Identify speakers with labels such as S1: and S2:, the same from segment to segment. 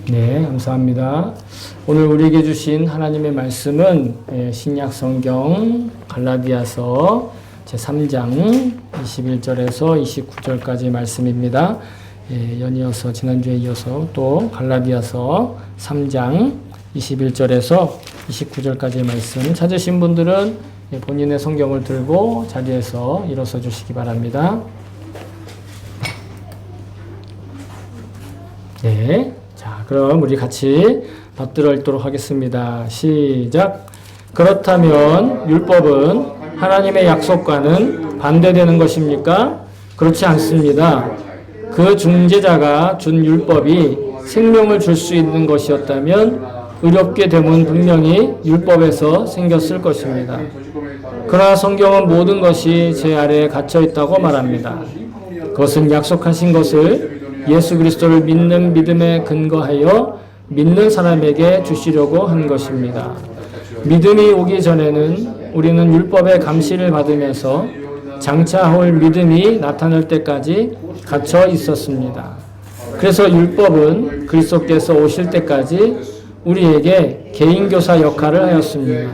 S1: 네, 감사합니다. 오늘 우리에게 주신 하나님의 말씀은 신약 성경 갈라디아서 제3장 21절에서 29절까지 말씀입니다. 연이어서 지난주에 이어서 또 갈라디아서 3장 21절에서 29절까지의 말씀 찾으신 분들은 본인의 성경을 들고 자리에서 일어서 주시기 바랍니다. 네. 자, 그럼 우리 같이 받들어 읽도록 하겠습니다. 시작. 그렇다면 율법은 하나님의 약속과는 반대되는 것입니까? 그렇지 않습니다. 그 중재자가 준 율법이 생명을 줄 수 있는 것이었다면 의롭게 됨은 분명히 율법에서 생겼을 것입니다. 그러나 성경은 모든 것이 제 아래에 갇혀 있다고 말합니다. 그것은 약속하신 것을 예수 그리스도를 믿는 믿음에 근거하여 믿는 사람에게 주시려고 한 것입니다. 믿음이 오기 전에는 우리는 율법의 감시를 받으면서 장차 올 믿음이 나타날 때까지 갇혀 있었습니다. 그래서 율법은 그리스도께서 오실 때까지 우리에게 개인교사 역할을 하였습니다.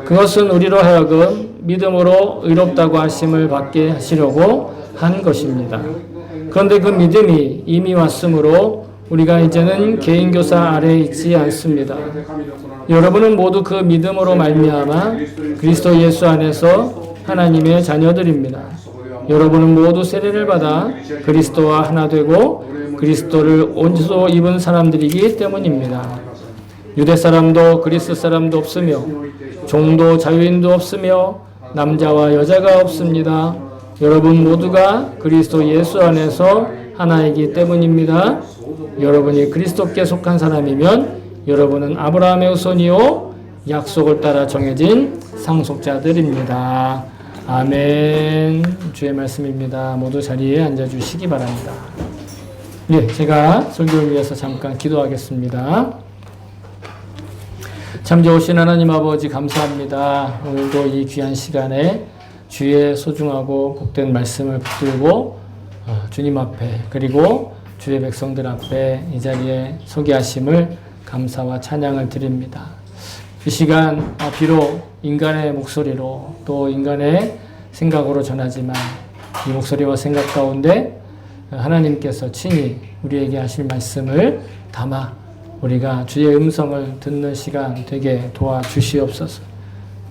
S1: 그것은 우리로 하여금 믿음으로 의롭다고 하심을 받게 하시려고 한 것입니다. 그런데 그 믿음이 이미 왔으므로 우리가 이제는 개인교사 아래에 있지 않습니다. 여러분은 모두 그 믿음으로 말미암아 그리스도 예수 안에서 하나님의 자녀들입니다. 여러분은 모두 세례를 받아 그리스도와 하나 되고 그리스도를 온수로 입은 사람들이기 때문입니다. 유대 사람도 그리스 사람도 없으며 종도 자유인도 없으며 남자와 여자가 없습니다. 여러분 모두가 그리스도 예수 안에서 하나이기 때문입니다. 여러분이 그리스도께 속한 사람이면 여러분은 아브라함의 후손이요 약속을 따라 정해진 상속자들입니다. 아멘. 주의 말씀입니다. 모두 자리에 앉아주시기 바랍니다. 예, 제가 설교를 위해서 잠깐 기도하겠습니다. 참 좋으신 하나님 아버지 감사합니다. 오늘도 이 귀한 시간에 주의 소중하고 복된 말씀을 붙들고 주님 앞에 그리고 주의 백성들 앞에 이 자리에 서게 하심을 감사와 찬양을 드립니다. 이 시간 비록 인간의 목소리로 또 인간의 생각으로 전하지만 이 목소리와 생각 가운데 하나님께서 친히 우리에게 하실 말씀을 담아 우리가 주의 음성을 듣는 시간 되게 도와주시옵소서.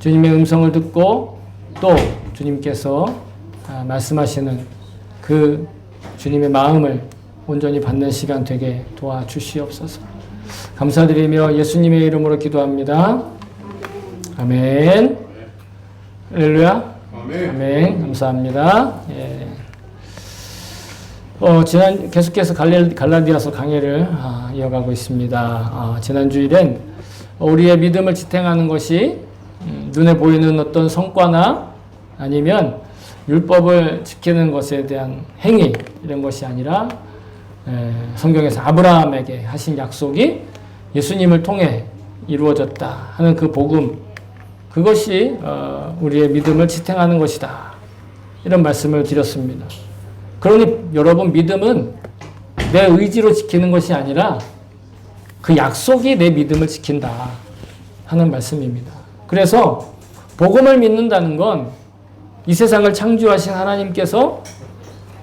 S1: 주님의 음성을 듣고 또 주님께서 말씀하시는 그 주님의 마음을 온전히 받는 시간 되게 도와주시옵소서. 감사드리며 예수님의 이름으로 기도합니다. 아멘. 할렐루야. 아멘. 감사합니다. 예. 계속해서 갈라디아서 강해를 이어가고 있습니다. 지난 주일엔 우리의 믿음을 지탱하는 것이 눈에 보이는 어떤 성과나 아니면 율법을 지키는 것에 대한 행위 이런 것이 아니라 성경에서 아브라함에게 하신 약속이 예수님을 통해 이루어졌다 하는 그 복음, 그것이 우리의 믿음을 지탱하는 것이다 이런 말씀을 드렸습니다. 그러니 여러분, 믿음은 내 의지로 지키는 것이 아니라 그 약속이 내 믿음을 지킨다 하는 말씀입니다. 그래서 복음을 믿는다는 건 이 세상을 창조하신 하나님께서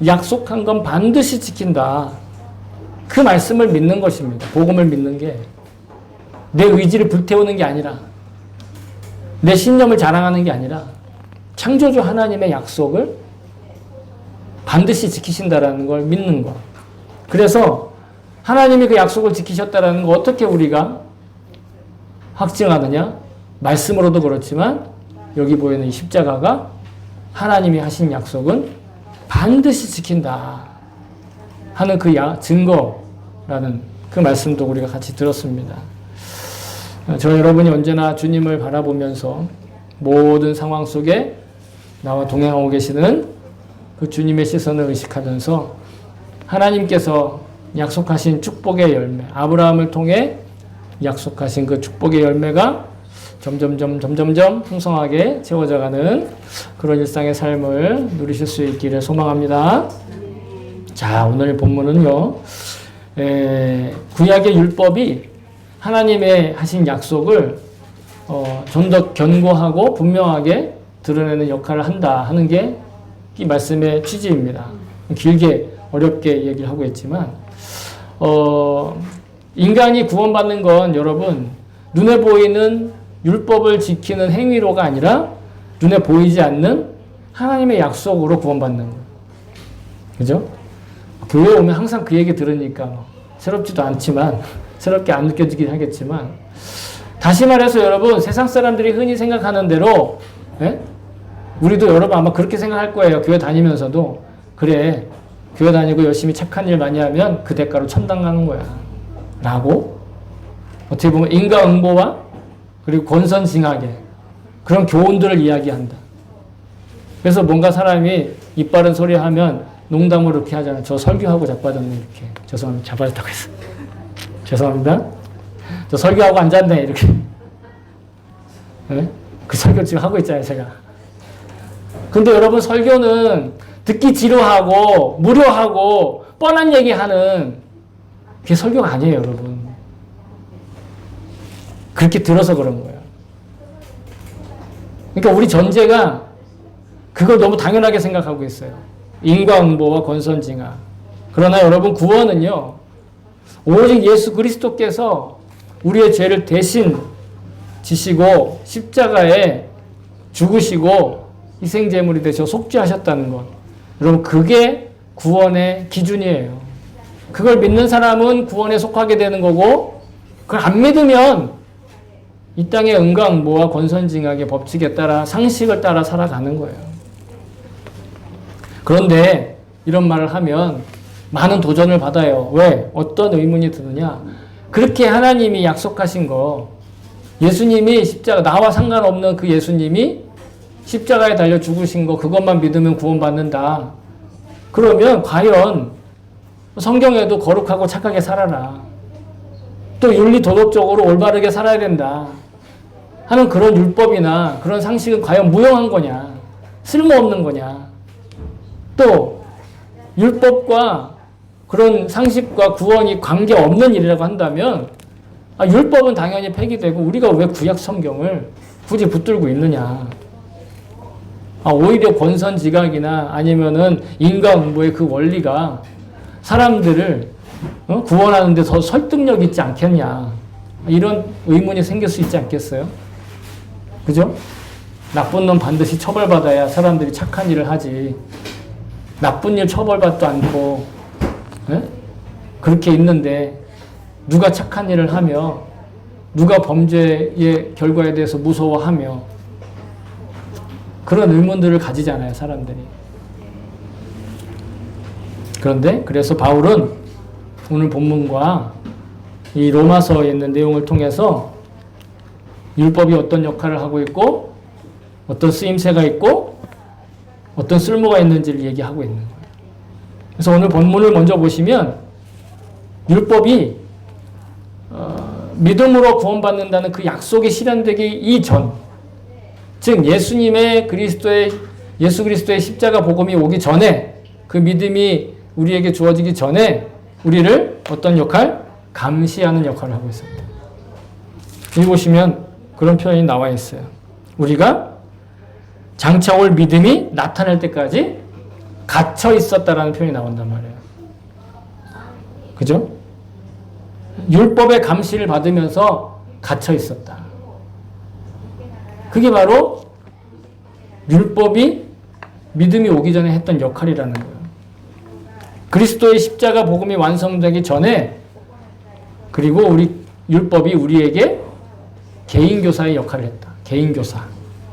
S1: 약속한 건 반드시 지킨다. 그 말씀을 믿는 것입니다. 복음을 믿는 게 내 의지를 불태우는 게 아니라 내 신념을 자랑하는 게 아니라 창조주 하나님의 약속을 반드시 지키신다라는 걸 믿는 것. 그래서 하나님이 그 약속을 지키셨다라는 거 어떻게 우리가 확증하느냐? 말씀으로도 그렇지만 여기 보이는 이 십자가가 하나님이 하신 약속은 반드시 지킨다 하는 그 증거라는 그 말씀도 우리가 같이 들었습니다. 저 여러분이 언제나 주님을 바라보면서 모든 상황 속에 나와 동행하고 계시는 그 주님의 시선을 의식하면서 하나님께서 약속하신 축복의 열매, 아브라함을 통해 약속하신 그 축복의 열매가 점점점 풍성하게 채워져가는 그런 일상의 삶을 누리실 수 있기를 소망합니다. 자, 오늘 본문은요, 구약의 율법이 하나님의 하신 약속을 좀 더 견고하고 분명하게 드러내는 역할을 한다 하는 게 이 말씀의 취지입니다. 길게 어렵게 얘기를 하고 있지만 인간이 구원받는 건 여러분 눈에 보이는 율법을 지키는 행위로가 아니라 눈에 보이지 않는 하나님의 약속으로 구원받는 거예요. 그죠? 교회 오면 항상 그 얘기 들으니까 새롭지도 않지만 새롭게 안 느껴지긴 하겠지만 다시 말해서 여러분 세상 사람들이 흔히 생각하는 대로 우리도 여러분 아마 그렇게 생각할 거예요. 교회 다니면서도 그래 교회 다니고 열심히 착한 일 많이 하면 그 대가로 천당 가는 거야 라고 어떻게 보면 인과응보와 그리고 권선징악의 그런 교훈들을 이야기한다. 그래서 뭔가 사람이 입 바른 소리 하면 농담으로 이렇게 하잖아요. 저 설교하고 자빠졌네 이렇게. 죄송합니다. 자빠졌다고 했어. 죄송합니다. 저 설교하고 앉았네 이렇게. 네? 그 설교 지금 하고 있잖아요 제가. 근데 여러분 설교는 듣기 지루하고 무료하고 뻔한 얘기하는 그게 설교가 아니에요 여러분. 그렇게 들어서 그런 거예요. 그러니까 우리 전제가 그걸 너무 당연하게 생각하고 있어요. 인과응보와 권선징악. 그러나 여러분 구원은요. 오직 예수 그리스도께서 우리의 죄를 대신 지시고 십자가에 죽으시고 희생제물이 되셔 속죄하셨다는 것. 여러분 그게 구원의 기준이에요. 그걸 믿는 사람은 구원에 속하게 되는 거고 그걸 안 믿으면 이 땅의 인과응보와 권선징악의 법칙에 따라 상식을 따라 살아가는 거예요. 그런데 이런 말을 하면 많은 도전을 받아요. 왜? 어떤 의문이 드느냐? 그렇게 하나님이 약속하신 거 예수님이 십자가 나와 상관없는 그 예수님이 십자가에 달려 죽으신 거 그것만 믿으면 구원받는다. 그러면 과연 성경에도 거룩하고 착하게 살아라. 또 윤리 도덕적으로 올바르게 살아야 된다. 하는 그런 율법이나 그런 상식은 과연 무용한 거냐? 쓸모없는 거냐? 또 율법과 그런 상식과 구원이 관계없는 일이라고 한다면 율법은 당연히 폐기되고 우리가 왜 구약 성경을 굳이 붙들고 있느냐? 오히려 권선징악이나 아니면은 인과응보의 그 원리가 사람들을 구원하는 데 더 설득력 있지 않겠냐? 이런 의문이 생길 수 있지 않겠어요? 그죠? 나쁜 놈 반드시 처벌받아야 사람들이 착한 일을 하지. 나쁜 일 처벌받도 않고 그렇게 있는데 누가 착한 일을 하며 누가 범죄의 결과에 대해서 무서워하며 그런 의문들을 가지잖아요 사람들이. 그런데 그래서 바울은 오늘 본문과 이 로마서에 있는 내용을 통해서 율법이 어떤 역할을 하고 있고 어떤 쓰임새가 있고 어떤 쓸모가 있는지를 얘기하고 있는 거예요. 그래서 오늘 본문을 먼저 보시면 율법이 믿음으로 구원받는다는 그 약속이 실현되기 이전, 즉 예수 그리스도의 십자가 복음이 오기 전에 그 믿음이 우리에게 주어지기 전에 우리를 어떤 역할? 감시하는 역할을 하고 있습니다. 여기 보시면 그런 표현이 나와 있어요. 우리가 장차 올 믿음이 나타날 때까지 갇혀 있었다라는 표현이 나온단 말이에요. 그죠? 율법의 감시를 받으면서 갇혀 있었다. 그게 바로 율법이 믿음이 오기 전에 했던 역할이라는 거예요. 그리스도의 십자가 복음이 완성되기 전에 그리고 율법이 우리에게 개인교사의 역할을 했다. 개인교사.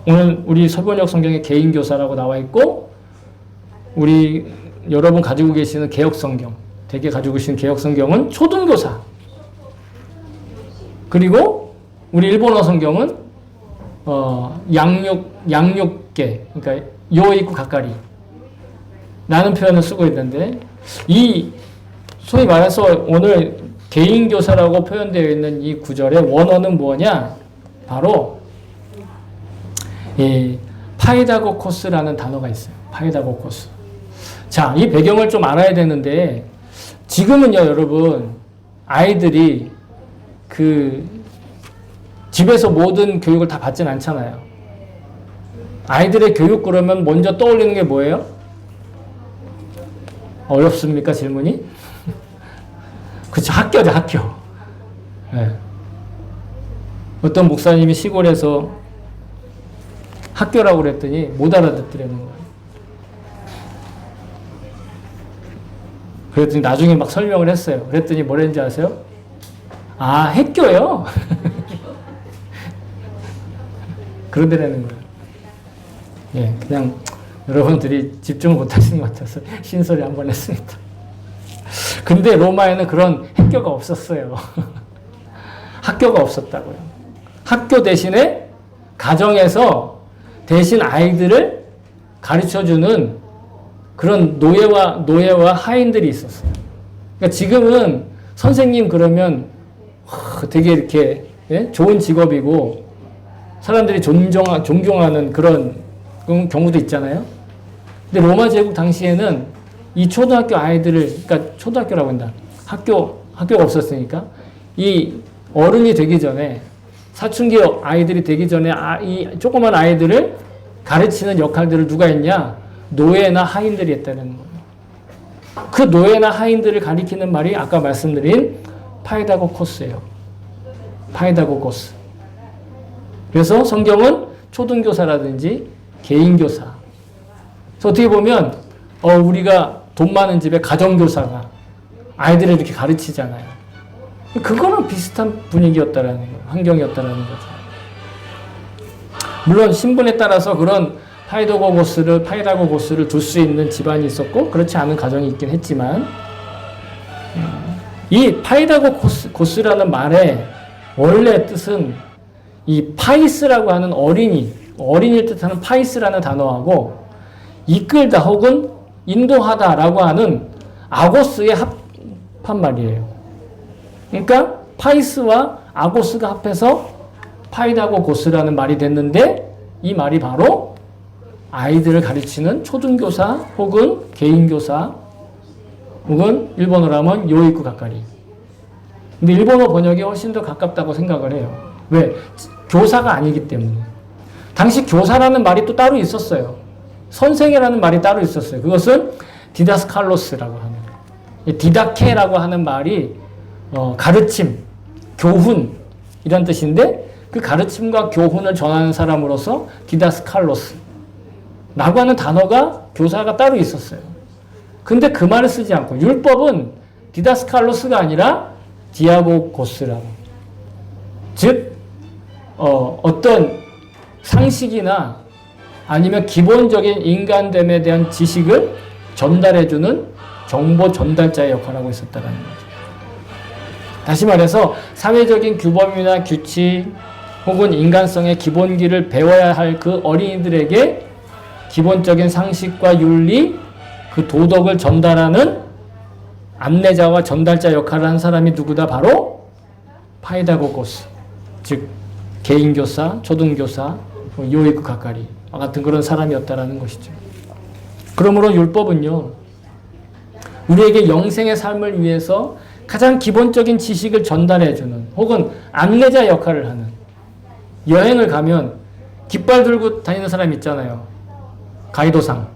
S1: 오늘 우리 서번역 성경에 개인교사라고 나와 있고 여러분 가지고 계시는 개혁성경, 대개 가지고 계시는 개혁성경은 초등교사. 그리고 우리 일본어 성경은 양육계, 그러니까 요 있고 가까리 라는 표현을 쓰고 있는데 소위 말해서 오늘 개인교사라고 표현되어 있는 이 구절의 원어는 뭐냐? 바로 파이다고코스라는 단어가 있어요. 파이다고코스. 자, 이 배경을 좀 알아야 되는데 지금은요, 여러분 아이들이 그 집에서 모든 교육을 다 받진 않잖아요. 아이들의 교육 그러면 먼저 떠올리는 게 뭐예요? 어렵습니까, 질문이? 그쵸, 학교죠, 학교. 네. 어떤 목사님이 시골에서 학교라고 그랬더니 못 알아듣더라는 거예요. 그랬더니 나중에 막 설명을 했어요. 그랬더니 뭐랬는지 아세요? 아, 학교요? 그러더라는 거예요. 예, 그냥 여러분들이 집중을 못 하시는 것 같아서 신소리 한번 했습니다. 근데 로마에는 그런 학교가 없었어요. 학교가 없었다고요. 학교 대신에 가정에서 대신 아이들을 가르쳐주는 그런 노예와 하인들이 있었어요. 그러니까 지금은 선생님 그러면 되게 이렇게 좋은 직업이고 사람들이 존경하는 그런 경우도 있잖아요. 근데 로마 제국 당시에는 이 초등학교 아이들을, 그러니까 초등학교라고 한다. 학교가 없었으니까 이 어른이 되기 전에 사춘기 아이들이 되기 전에 이 조그만 아이들을 가르치는 역할들을 누가 했냐? 노예나 하인들이 했다는 거예요. 그 노예나 하인들을 가리키는 말이 아까 말씀드린 파이다고코스예요. 파이다고코스. 그래서 성경은 초등교사라든지 개인교사. 그래서 어떻게 보면 우리가 돈 많은 집에 가정교사가 아이들을 이렇게 가르치잖아요. 그거랑 비슷한 분위기였다라는 거예요. 환경이었다라는 거죠. 물론 신분에 따라서 그런 파이다고고스를 둘 수 있는 집안이 있었고 그렇지 않은 가정이 있긴 했지만 이 파이다고고스라는 말의 원래 뜻은 이 파이스라고 하는 어린이를 뜻하는 파이스라는 단어하고 이끌다 혹은 인도하다라고 하는 아고스의 합한 말이에요. 그러니까 파이스와 아고스가 합해서 파이다고고스라는 말이 됐는데 이 말이 바로 아이들을 가르치는 초등교사 혹은 개인교사 혹은 일본어로 하면 요이쿠 가까리. 근데 일본어 번역이 훨씬 더 가깝다고 생각을 해요. 왜? 교사가 아니기 때문에. 당시 교사라는 말이 또 따로 있었어요. 선생이라는 말이 따로 있었어요. 그것은 디다스칼로스라고 하는. 디다케라고 하는 말이 가르침, 교훈 이란 뜻인데 그 가르침과 교훈을 전하는 사람으로서 디다스칼로스 라고 하는 단어가 교사가 따로 있었어요. 근데 그 말을 쓰지 않고 율법은 디다스칼로스가 아니라 디아고고스라고. 즉 어떤 상식이나 아니면 기본적인 인간됨에 대한 지식을 전달해주는 정보 전달자의 역할을 하고 있었다는 거죠. 다시 말해서 사회적인 규범이나 규칙 혹은 인간성의 기본기를 배워야 할 그 어린이들에게 기본적인 상식과 윤리, 그 도덕을 전달하는 안내자와 전달자 역할을 한 사람이 누구다? 바로 파이다고고스, 즉 개인교사, 초등교사, 요이쿠 가까리 같은 그런 사람이었다라는 것이죠. 그러므로 율법은요, 우리에게 영생의 삶을 위해서 가장 기본적인 지식을 전달해주는 혹은 안내자 역할을 하는, 여행을 가면 깃발 들고 다니는 사람 있잖아요. 가이도상.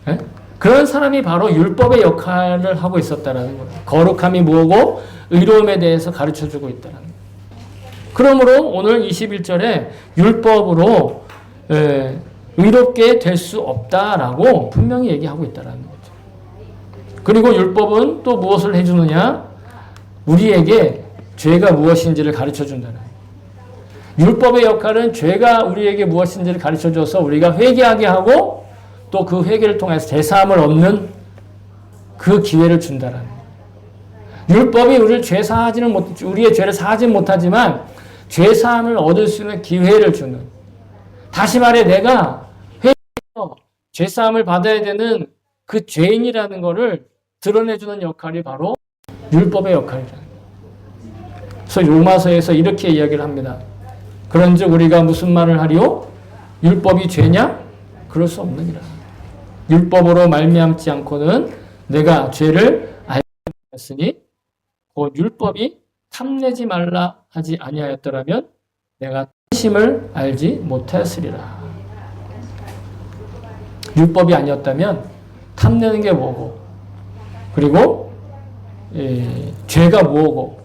S1: 예? 그런 사람이 바로 율법의 역할을 하고 있었다라는 거예요. 거룩함이 뭐고 의로움에 대해서 가르쳐주고 있다는 거예요. 그러므로 오늘 21절에 율법으로 의롭게 될 수 없다라고 분명히 얘기하고 있다는 거죠. 그리고 율법은 또 무엇을 해주느냐? 우리에게 죄가 무엇인지를 가르쳐준다는 거예요. 율법의 역할은 죄가 우리에게 무엇인지를 가르쳐줘서 우리가 회개하게 하고 또 그 회개를 통해서 제사함을 얻는 그 기회를 준다는 거예요. 율법이 우리의 죄를 사하지는 못하지만 죄사함을 얻을 수 있는 기회를 주는, 다시 말해 내가 회개해서 죄사함을 받아야 되는 그 죄인이라는 것을 드러내주는 역할이 바로 율법의 역할이라는 거예요. 그래서 로마서에서 이렇게 이야기를 합니다. 그런즉 우리가 무슨 말을 하리요? 율법이 죄냐? 그럴 수 없느니라. 율법으로 말미암지 않고는 내가 죄를 알지 못하였으니 그 율법이 탐내지 말라 하지 아니하였더라면 내가 심을 알지 못하였으리라. 율법이 아니었다면 탐내는 게 뭐고, 그리고 죄가 뭐고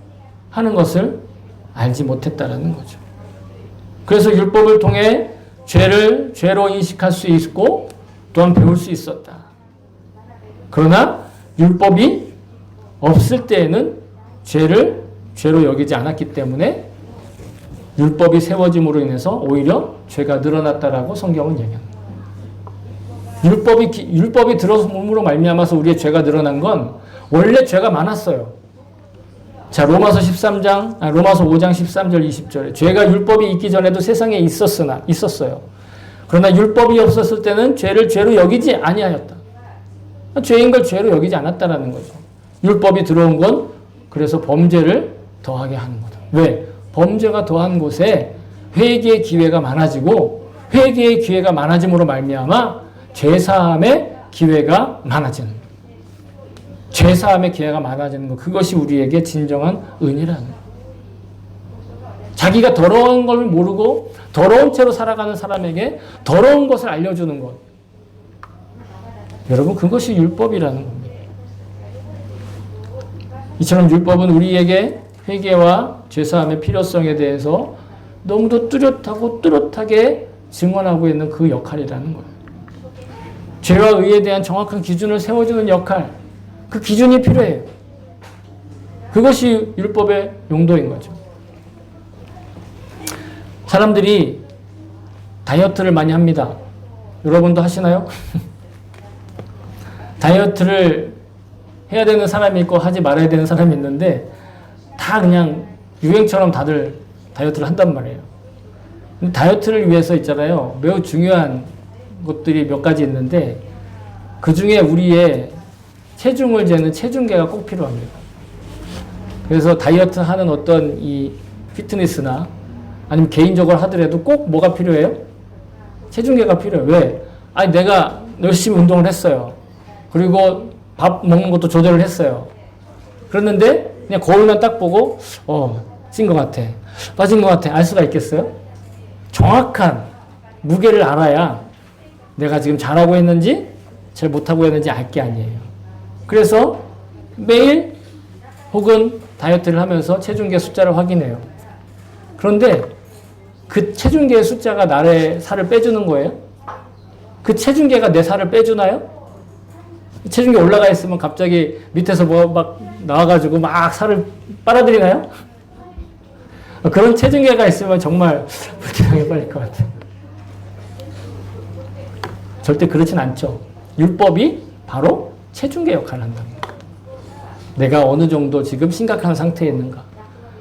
S1: 하는 것을 알지 못했다라는 거죠. 그래서 율법을 통해 죄를 죄로 인식할 수 있고 또한 배울 수 있었다. 그러나 율법이 없을 때에는 죄를 죄로 여기지 않았기 때문에 율법이 세워짐으로 인해서 오히려 죄가 늘어났다라고 성경은 얘기합니다. 율법이 들어옴으로 말미암아서 우리의 죄가 늘어난 건 원래 죄가 많았어요. 자, 로마서 5장 13절 20절에 죄가 율법이 있기 전에도 세상에 있었어요. 그러나 율법이 없었을 때는 죄를 죄로 여기지 아니하였다. 죄인 걸 죄로 여기지 않았다라는 거죠. 율법이 들어온 건 그래서 범죄를 더하게 하는 거다. 왜? 범죄가 더한 곳에 회개의 기회가 많아지고 회개의 기회가 많아짐으로 말미암아 죄사함의 기회가 많아지는 거예요. 죄사함의 기회가 많아지는 것, 그것이 우리에게 진정한 은혜라는 거예요. 자기가 더러운 걸 모르고 더러운 채로 살아가는 사람에게 더러운 것을 알려주는 것. 여러분, 그것이 율법이라는 겁니다. 이처럼 율법은 우리에게 회개와 죄사함의 필요성에 대해서 너무도 뚜렷하게 증언하고 있는 그 역할이라는 거예요. 죄와 의에 대한 정확한 기준을 세워주는 역할, 그 기준이 필요해요. 그것이 율법의 용도인 거죠. 사람들이 다이어트를 많이 합니다. 여러분도 하시나요? 다이어트를 해야 되는 사람이 있고 하지 말아야 되는 사람이 있는데 다 그냥 유행처럼 다들 다이어트를 한단 말이에요. 다이어트를 위해서 있잖아요. 매우 중요한 것들이 몇 가지 있는데 그 중에 우리의 체중을 재는 체중계가 꼭 필요합니다. 그래서 다이어트 하는 어떤 이 피트니스나 아니면 개인적으로 하더라도 꼭 뭐가 필요해요? 체중계가 필요해요. 왜? 아니, 내가 열심히 운동을 했어요. 그리고 밥 먹는 것도 조절을 했어요. 그랬는데 그냥 거울만 딱 보고 찐 것 같아, 빠진 것 같아 알 수가 있겠어요? 정확한 무게를 알아야 내가 지금 잘하고 있는지 잘 못하고 있는지 알 게 아니에요. 그래서 매일 혹은 다이어트를 하면서 체중계 숫자를 확인해요. 그런데 그 체중계의 숫자가 나의 살을 빼주는 거예요? 그 체중계가 내 살을 빼주나요? 체중계 올라가 있으면 갑자기 밑에서 뭐 막 나와가지고 막 살을 빨아들이나요? 그런 체중계가 있으면 정말 불쾌하게 빨릴 것 같아요. 절대 그렇진 않죠. 율법이 바로 체중계 역할을 한답니다. 내가 어느 정도 지금 심각한 상태에 있는가?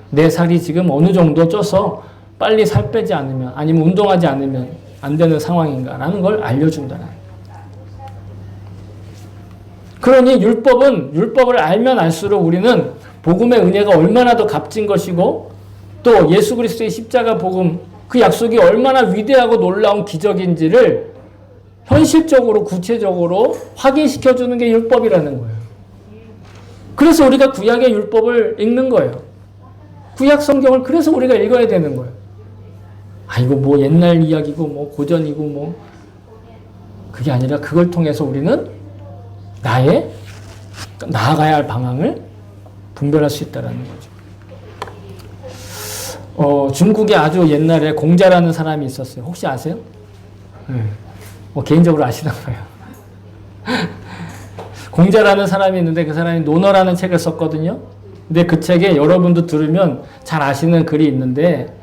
S1: 내 살이 지금 어느 정도 쪄서 빨리 살 빼지 않으면 아니면 운동하지 않으면 안 되는 상황인가라는 걸 알려준다는. 그러니 율법을 알면 알수록 우리는 복음의 은혜가 얼마나 더 값진 것이고 또 예수 그리스도의 십자가 복음 그 약속이 얼마나 위대하고 놀라운 기적인지를 현실적으로 구체적으로 확인시켜주는 게 율법이라는 거예요. 그래서 우리가 구약의 율법을 읽는 거예요. 구약 성경을 그래서 우리가 읽어야 되는 거예요. 이거 뭐 옛날 이야기고 뭐 고전이고 뭐 그게 아니라 그걸 통해서 우리는 나의 나아가야 할 방향을 분별할 수 있다는 거죠. 중국에 아주 옛날에 공자라는 사람이 있었어요. 혹시 아세요? 개인적으로 아시나 봐요. 공자라는 사람이 있는데 그 사람이 논어라는 책을 썼거든요. 근데 그 책에 여러분도 들으면 잘 아시는 글이 있는데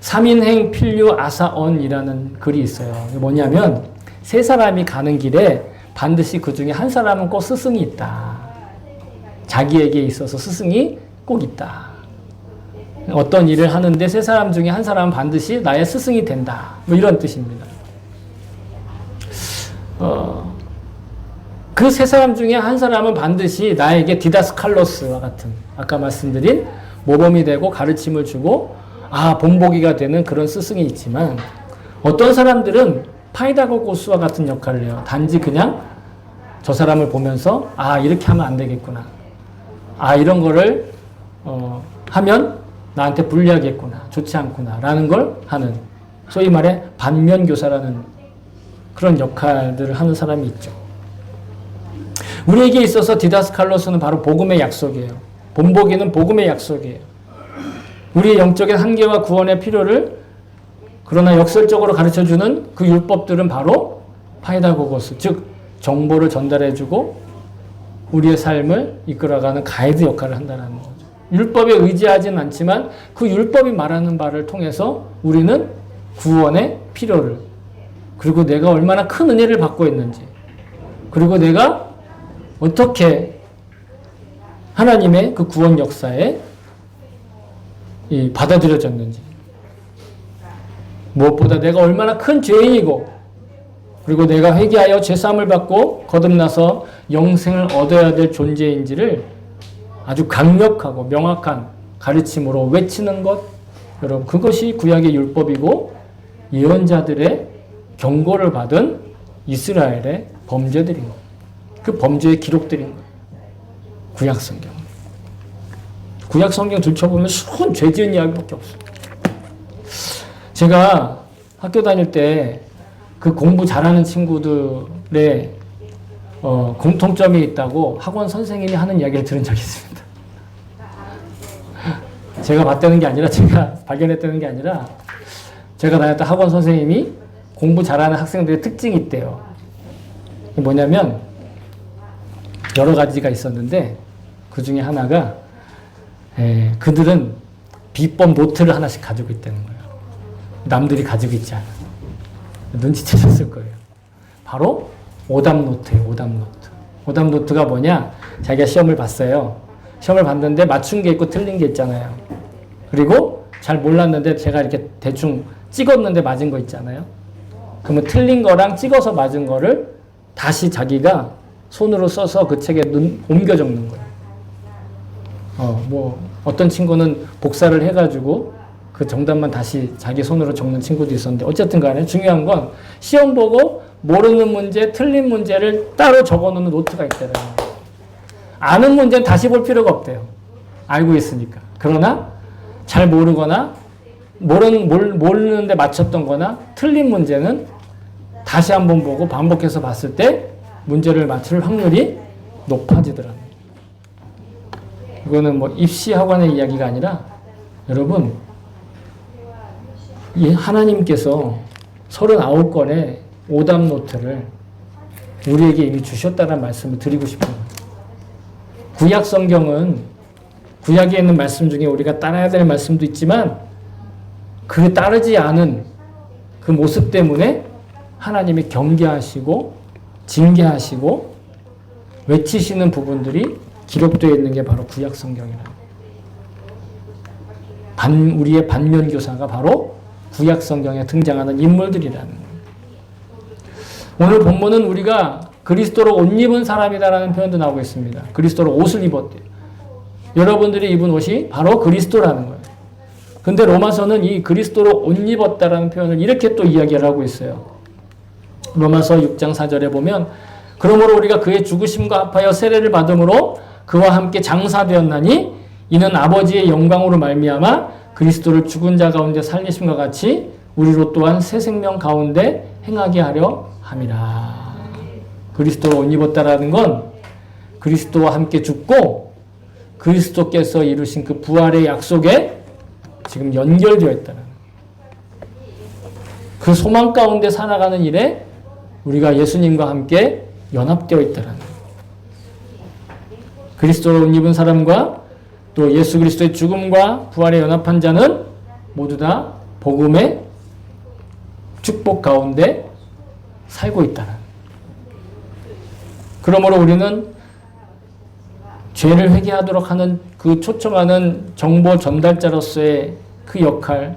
S1: 삼인행 필류 아사언이라는 글이 있어요. 뭐냐면 세 사람이 가는 길에 반드시 그 중에 한 사람은 꼭 스승이 있다. 자기에게 있어서 스승이 꼭 있다. 어떤 일을 하는데 세 사람 중에 한 사람은 반드시 나의 스승이 된다. 뭐 이런 뜻입니다. 그 세 사람 중에 한 사람은 반드시 나에게 디다스칼로스와 같은 아까 말씀드린 모범이 되고 가르침을 주고 본보기가 되는 그런 스승이 있지만 어떤 사람들은 파이다고고스와 같은 역할을 해요. 단지 그냥 저 사람을 보면서 이렇게 하면 안 되겠구나. 이런 거를 하면 나한테 불리하겠구나, 좋지 않구나 라는 걸 하는, 소위 말해 반면교사라는 그런 역할들을 하는 사람이 있죠. 우리에게 있어서 디다스칼로스는 바로 복음의 약속이에요. 본보기는 복음의 약속이에요. 우리의 영적인 한계와 구원의 필요를 그러나 역설적으로 가르쳐주는 그 율법들은 바로 파이다고고스, 즉 정보를 전달해주고 우리의 삶을 이끌어가는 가이드 역할을 한다는 거죠. 율법에 의지하진 않지만 그 율법이 말하는 바를 통해서 우리는 구원의 필요를, 그리고 내가 얼마나 큰 은혜를 받고 있는지, 그리고 내가 어떻게 하나님의 그 구원 역사에 받아들여졌는지, 무엇보다 내가 얼마나 큰 죄인이고, 그리고 내가 회개하여 죄사함을 받고 거듭나서 영생을 얻어야 될 존재인지를 아주 강력하고 명확한 가르침으로 외치는 것, 여러분 그것이 구약의 율법이고 예언자들의 경고를 받은 이스라엘의 범죄들인 거예요. 그 범죄의 기록들인 거예요. 구약성경. 구약성경 들춰보면 수많은 죄 지은 이야기밖에 없어요. 제가 학교 다닐 때 그 공부 잘하는 친구들의 공통점이 있다고 학원 선생님이 하는 이야기를 들은 적이 있습니다. 제가 봤다는 게 아니라, 제가 발견했다는 게 아니라, 제가 다녔던 학원 선생님이 공부 잘하는 학생들의 특징이 있대요. 뭐냐면 여러 가지가 있었는데 그 중에 하나가 그들은 비법 노트를 하나씩 가지고 있다는 거예요. 남들이 가지고 있지 않아. 눈치채셨을 거예요. 바로 오답 노트예요. 오답 노트. 오답 노트가 뭐냐? 자기가 시험을 봤어요. 시험을 봤는데 맞춘 게 있고 틀린 게 있잖아요. 그리고 잘 몰랐는데 제가 이렇게 대충 찍었는데 맞은 거 있잖아요. 그러면 틀린 거랑 찍어서 맞은 거를 다시 자기가 손으로 써서 그 책에 옮겨 적는 거예요. 어떤 친구는 복사를 해가지고 그 정답만 다시 자기 손으로 적는 친구도 있었는데, 어쨌든 간에 중요한 건 시험 보고 모르는 문제, 틀린 문제를 따로 적어놓는 노트가 있대요. 아는 문제는 다시 볼 필요가 없대요. 알고 있으니까. 그러나 잘 모르거나 모르는데 맞췄던 거나 틀린 문제는 다시 한번 보고 반복해서 봤을 때 문제를 맞출 확률이 높아지더라고요. 이거는 뭐 입시 학원의 이야기가 아니라, 여러분, 이 하나님께서 39권의 오답 노트를 우리에게 이미 주셨다는 말씀을 드리고 싶어요. 구약 성경은 구약에 있는 말씀 중에 우리가 따라야 될 말씀도 있지만 그 따르지 않은 그 모습 때문에 하나님이 경계하시고 징계하시고 외치시는 부분들이 기록되어 있는 게 바로 구약 성경이라. 우리의 반면교사가 바로 구약 성경에 등장하는 인물들이라는 거예요. 오늘 본문은 우리가 그리스도로 옷 입은 사람이다라는 표현도 나오고 있습니다. 그리스도로 옷을 입었대요. 여러분들이 입은 옷이 바로 그리스도라는 거예요. 근데 로마서는 이 그리스도로 옷 입었다라는 표현을 이렇게 또 이야기를 하고 있어요. 로마서 6장 4절에 보면, 그러므로 우리가 그의 죽으심과 합하여 세례를 받음으로 그와 함께 장사되었나니 이는 아버지의 영광으로 말미암아 그리스도를 죽은 자 가운데 살리심과 같이 우리로 또한 새 생명 가운데 행하게 하려 함이라. 그리스도로 옷 입었다라는 건 그리스도와 함께 죽고 그리스도께서 이루신 그 부활의 약속에 지금 연결되어 있다는, 그 소망 가운데 살아가는 일에 우리가 예수님과 함께 연합되어 있다는, 그리스도로 옷 입은 사람과 또 예수 그리스도의 죽음과 부활에 연합한 자는 모두 다 복음의 축복 가운데 살고 있다는. 그러므로 우리는 죄를 회개하도록 하는 그 초청하는 정보 전달자로서의 그 역할,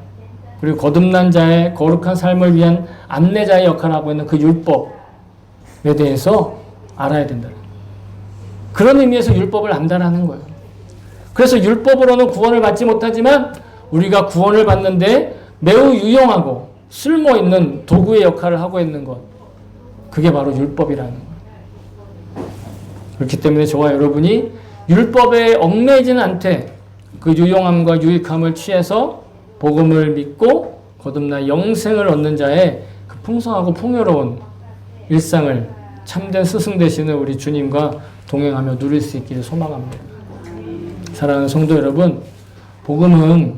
S1: 그리고 거듭난 자의 거룩한 삶을 위한 안내자의 역할을 하고 있는 그 율법에 대해서 알아야 된다. 그런 의미에서 율법을 안다라는 거예요. 그래서 율법으로는 구원을 받지 못하지만 우리가 구원을 받는데 매우 유용하고 쓸모있는 도구의 역할을 하고 있는 것, 그게 바로 율법이라는 거예요. 그렇기 때문에 저와 여러분이 율법에 얽매이지는 않되 그 유용함과 유익함을 취해서 복음을 믿고 거듭나 영생을 얻는 자의 그 풍성하고 풍요로운 일상을 참된 스승 되시는 우리 주님과 동행하며 누릴 수 있기를 소망합니다. 사랑하는 성도 여러분, 복음은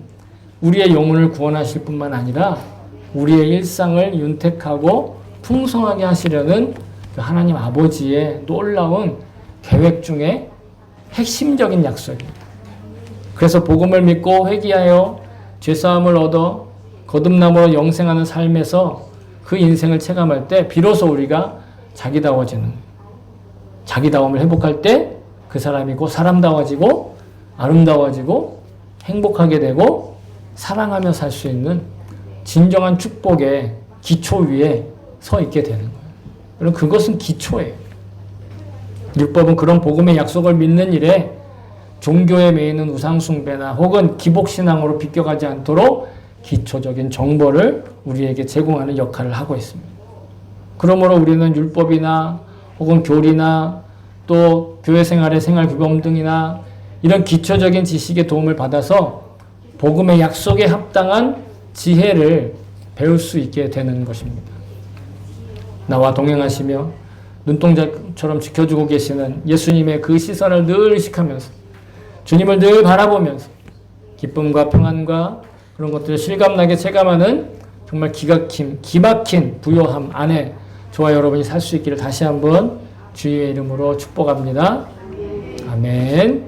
S1: 우리의 영혼을 구원하실 뿐만 아니라 우리의 일상을 윤택하고 풍성하게 하시려는 그 하나님 아버지의 놀라운 계획 중에 핵심적인 약속입니다. 그래서 복음을 믿고 회개하여 죄사함을 얻어 거듭남으로 영생하는 삶에서 그 인생을 체감할 때 비로소 우리가 자기다워지는, 자기다움을 회복할 때 그 사람이 곧 사람다워지고 아름다워지고 행복하게 되고 사랑하며 살 수 있는 진정한 축복의 기초 위에 서 있게 되는 거예요. 여러분, 그것은 기초예요. 율법은 그런 복음의 약속을 믿는 일에 종교에 매이는 우상숭배나 혹은 기복신앙으로 비껴가지 않도록 기초적인 정보를 우리에게 제공하는 역할을 하고 있습니다. 그러므로 우리는 율법이나 혹은 교리나 또 교회 생활의 생활규범 등이나 이런 기초적인 지식의 도움을 받아서 복음의 약속에 합당한 지혜를 배울 수 있게 되는 것입니다. 나와 동행하시며 눈동자처럼 지켜주고 계시는 예수님의 그 시선을 늘 의식하면서 주님을 늘 바라보면서 기쁨과 평안과 그런 것들을 실감나게 체감하는 정말 기막힌 부요함 안에 저와 여러분이 살 수 있기를 다시 한번 주의 이름으로 축복합니다. 아멘.